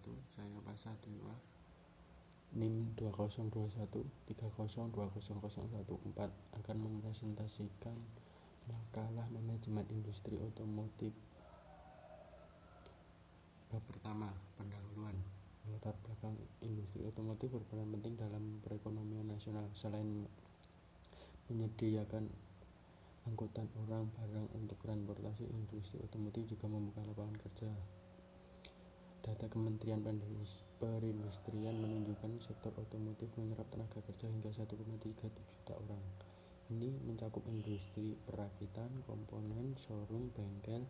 saya Prasadewa, NIM 202130200114 akan mempresentasikan makalah manajemen industri otomotif. Bab pertama, pendahuluan. Latar belakang industri otomotif berperan penting dalam perekonomian nasional. Selain menyediakan angkutan orang, barang untuk transportasi, industri otomotif juga membuka lapangan kerja. Data Kementerian Perindustrian menunjukkan sektor otomotif menyerap tenaga kerja hingga 1,37 juta orang. Ini mencakup industri perakitan, komponen, showroom, bengkel,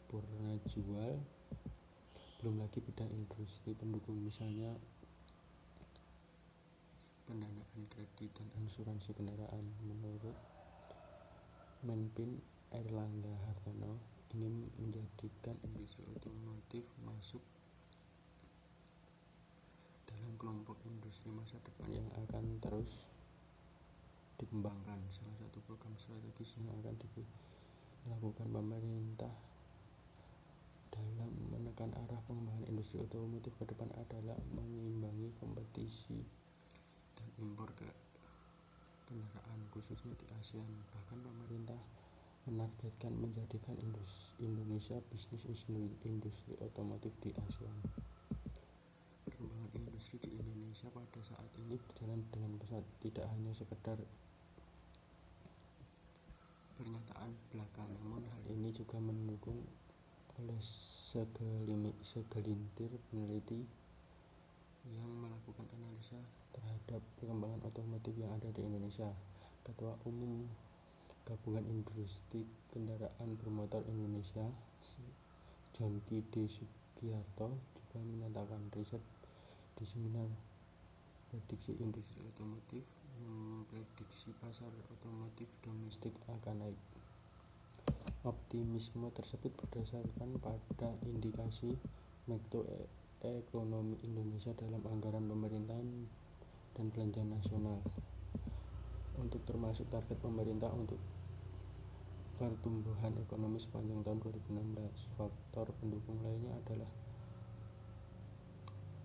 purna jual, belum lagi bidang industri pendukung, misalnya pendanaan kredit dan asuransi kendaraan. Menurut Menpin Airlangga Hartarto, ini menjadikan industri otomotif masuk dalam kelompok industri masa depan yang akan terus dikembangkan. Salah satu program strategis yang akan dilakukan pemerintah dalam menekan arah pengembangan industri otomotif ke depan adalah mengimbangi kompetisi dan impor ke kendaraan, khususnya di ASEAN. Bahkan pemerintah menargetkan menjadikan Indonesia bisnis industri otomotif di ASEAN. Perkembangan industri di Indonesia pada saat ini berjalan dengan pesat, tidak hanya sekedar pernyataan belaka, namun hal ini juga mendukung oleh segelintir peneliti yang melakukan analisa terhadap perkembangan otomotif yang ada di Indonesia. Ketua Umum Gabungan Industri Kendaraan Bermotor Indonesia, John-K D. Sugiarto, juga menyatakan riset di seminar prediksi industri otomotif memprediksi pasar otomotif domestik akan naik. Optimisme tersebut berdasarkan pada indikasi makroekonomi Indonesia dalam anggaran pemerintahan dan belanja nasional, untuk termasuk target pemerintah untuk pertumbuhan ekonomi sepanjang tahun 2016. Faktor pendukung lainnya adalah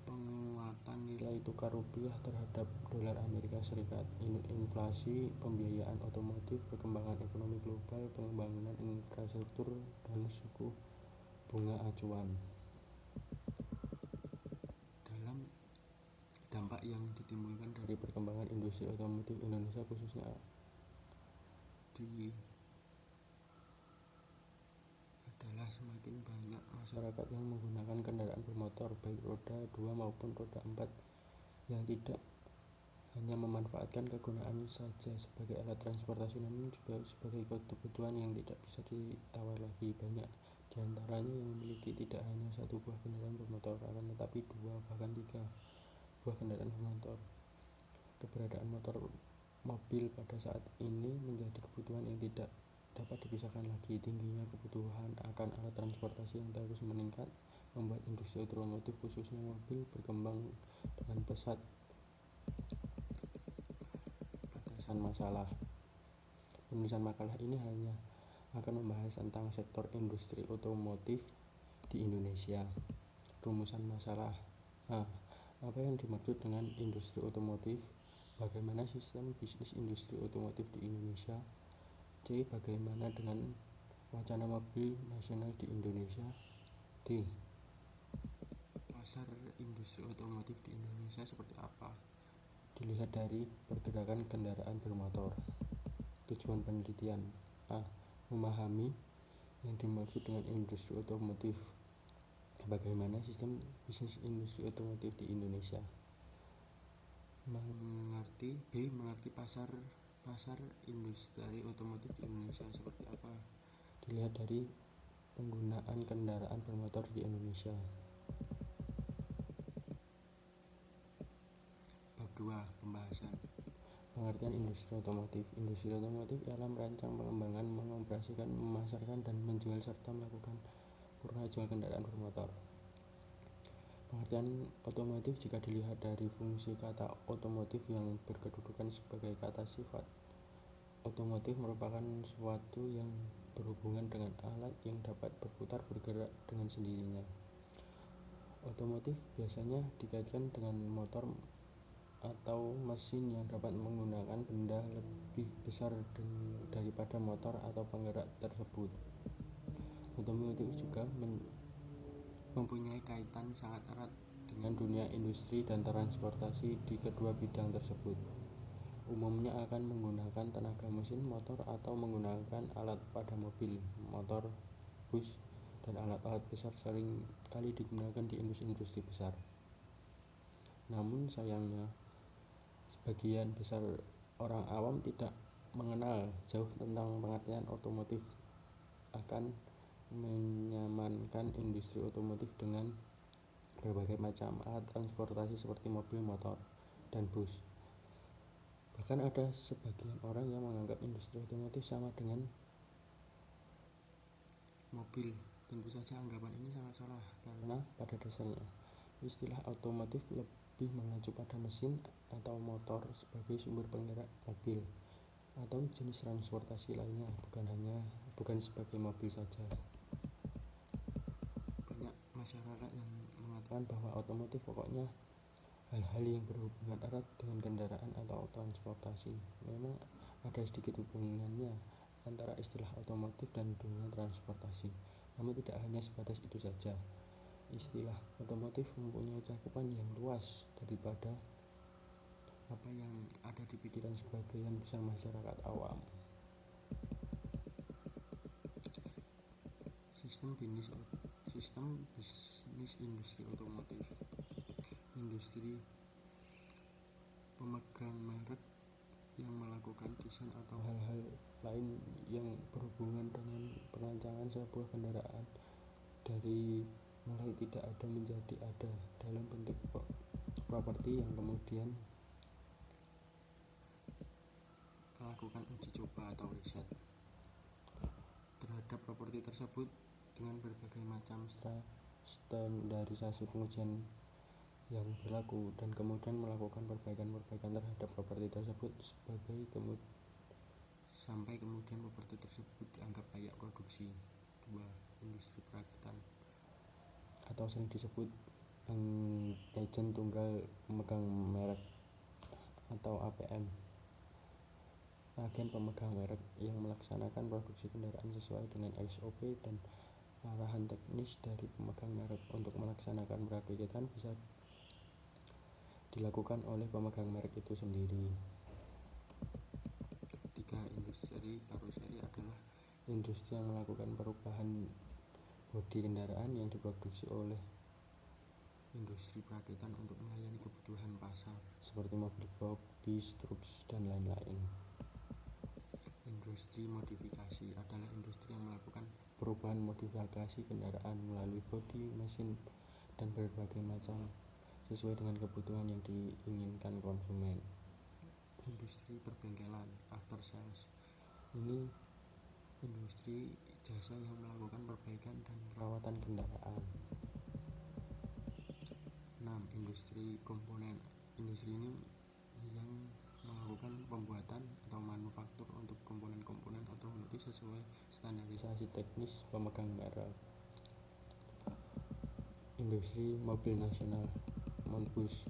penguatan nilai tukar rupiah terhadap dolar Amerika Serikat, inflasi, pembiayaan otomotif, perkembangan ekonomi global, pengembangan infrastruktur, dan suku bunga acuan. Dalam dampak yang ditimbulkan dari perkembangan industri otomotif Indonesia, khususnya adalah semakin banyak masyarakat yang menggunakan kendaraan bermotor, baik roda 2 maupun roda 4, yang tidak hanya memanfaatkan kegunaan saja sebagai alat transportasi, namun juga sebagai kebutuhan yang tidak bisa ditawar lagi. Banyak di antaranya yang memiliki tidak hanya satu buah kendaraan bermotor, akan tetapi 2 bahkan 3 buah kendaraan bermotor. Keberadaan mobil pada saat ini menjadi kebutuhan yang tidak dapat dipisahkan lagi. Tingginya kebutuhan akan alat transportasi yang terus meningkat membuat industri otomotif, khususnya mobil, berkembang dengan pesat. Batasan masalah. Penulisan makalah ini hanya akan membahas tentang sektor industri otomotif di Indonesia. Rumusan masalah. A. Apa yang dimaksud dengan industri otomotif? Bagaimana sistem bisnis industri otomotif di Indonesia? C. Bagaimana dengan wacana mobil nasional di Indonesia? D. Pasar industri otomotif di Indonesia seperti apa? Dilihat dari pergerakan kendaraan bermotor. Tujuan penelitian. A. Memahami yang dimaksud dengan industri otomotif. Bagaimana sistem bisnis industri otomotif di Indonesia? Mengerti pasar industri otomotif di Indonesia seperti apa? Dilihat dari penggunaan kendaraan bermotor di Indonesia. Bab 2. Pembahasan. Pengertian industri otomotif. Industri otomotif ialah merancang, pengembangan, mengoperasikan, memasarkan, dan menjual serta melakukan purna jual kendaraan bermotor. Pengertian otomotif jika dilihat dari fungsi kata otomotif yang berkedudukan sebagai kata sifat. Otomotif merupakan suatu yang berhubungan dengan alat yang dapat berputar, bergerak dengan sendirinya. Otomotif biasanya dikaitkan dengan motor atau mesin yang dapat menggunakan benda lebih besar daripada motor atau penggerak tersebut. Otomotif juga mempunyai kaitan sangat erat dengan dunia industri dan transportasi di kedua bidang tersebut. Umumnya akan menggunakan tenaga mesin motor atau menggunakan alat pada mobil, motor, bus, dan alat-alat besar sering kali digunakan di industri besar. Namun sayangnya, sebagian besar orang awam tidak mengenal jauh tentang pengertian otomotif, akan menyamankan industri otomotif dengan berbagai macam alat transportasi seperti mobil, motor, dan bus. Bahkan ada sebagian orang yang menganggap industri otomotif sama dengan mobil. Tentu saja anggapan ini sangat salah, karena pada dasarnya istilah otomotif lebih mengacu pada mesin atau motor sebagai sumber penggerak mobil atau jenis transportasi lainnya, bukan sebagai mobil saja. Banyak masyarakat yang mengatakan bahwa otomotif pokoknya hal-hal yang berhubungan erat dengan kendaraan atau transportasi. Memang ada sedikit hubungannya antara istilah otomotif dan dunia transportasi, namun tidak hanya sebatas itu saja. Istilah otomotif mempunyai cakupan yang luas daripada apa yang ada di pikiran sebagian besar masyarakat awam. Sistem bisnis industri otomotif. Industri pemegang merek yang melakukan desain atau hal-hal lain yang berhubungan dengan perancangan sebuah kendaraan dari mulai tidak ada menjadi ada dalam bentuk properti yang kemudian melakukan uji coba atau riset terhadap properti tersebut dengan berbagai macam standarisasi pengujian yang berlaku, dan kemudian melakukan perbaikan terhadap properti tersebut sampai kemudian properti tersebut dianggap layak produksi. 2. Industri perakitan atau sering disebut agen tunggal pemegang merek atau APM. Agen pemegang merek yang melaksanakan produksi kendaraan sesuai dengan SOP dan arahan teknis dari pemegang merek. Untuk melaksanakan perakitan bisa dilakukan oleh pemegang merek itu sendiri. 3. Industri karoseri adalah industri yang melakukan perubahan bodi kendaraan yang diproduksi oleh industri perakitan untuk melayani kebutuhan pasar seperti mobil box, bis, truk, dan lain-lain. Industri modifikasi adalah industri yang melakukan perubahan modifikasi kendaraan melalui bodi, mesin, dan berbagai macam sesuai dengan kebutuhan yang diinginkan konsumen. Industri perbengkelan after sales. Ini industri jasa yang melakukan perbaikan dan perawatan kendaraan. 6. Industri komponen. Industri ini yang melakukan pembuatan atau manufaktur untuk komponen-komponen otomotif sesuai standarisasi teknis pemegang merek. Industri mobil nasional (Monbus).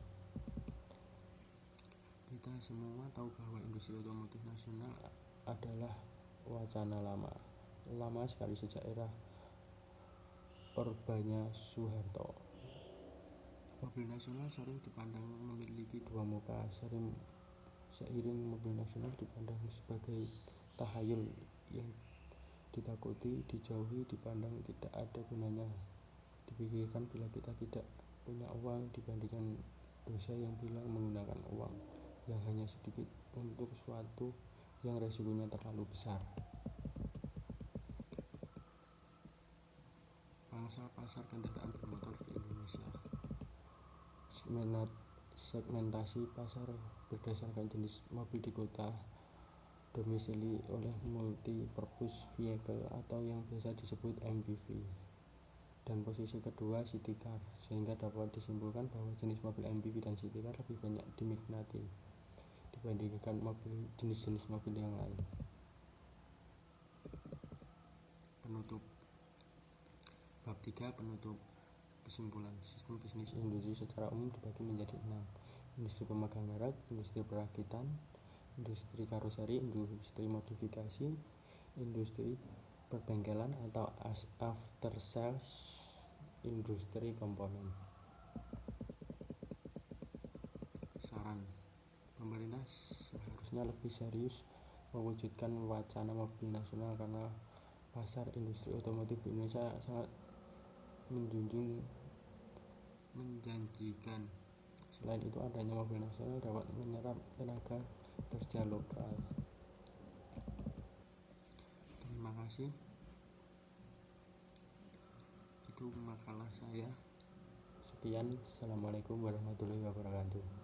Kita semua tahu bahwa industri otomotif nasional adalah wacana lama sekali sejak era Orbanya Soeharto. Mobil nasional sering dipandang memiliki dua muka. Seiring mobil nasional dipandang sebagai tahayul yang ditakuti, dijauhi, dipandang tidak ada gunanya, dipikirkan bila kita tidak punya uang, dibandingkan dosa yang bila menggunakan uang yang hanya sedikit untuk sesuatu yang resikonya terlalu besar. Pangsa pasar kendaraan bermotor di Indonesia. Segmentasi pasar berdasarkan jenis mobil di kota, domisili oleh multi-purpose vehicle atau yang biasa disebut MPV, dan posisi kedua city car, sehingga dapat disimpulkan bahwa jenis mobil MPV dan city car lebih banyak diminati dibandingkan jenis-jenis mobil yang lain. Penutup. Bab 3 penutup. Kesimpulan, sistem bisnis industri secara umum dibagi menjadi 6. Industri pemegang merek, industri perakitan, industri karoseri, industri modifikasi, industri perbengkelan atau after sales, industri komponen. Saran, pemerintah seharusnya lebih serius mewujudkan wacana mobil nasional karena pasar industri otomotif di Indonesia sangat menjanjikan. Selain itu, adanya mobil nasional dapat menyerap tenaga kerja lokal. Terima kasih. Itu makalah saya. Sekian. Assalamualaikum warahmatullahi wabarakatuh.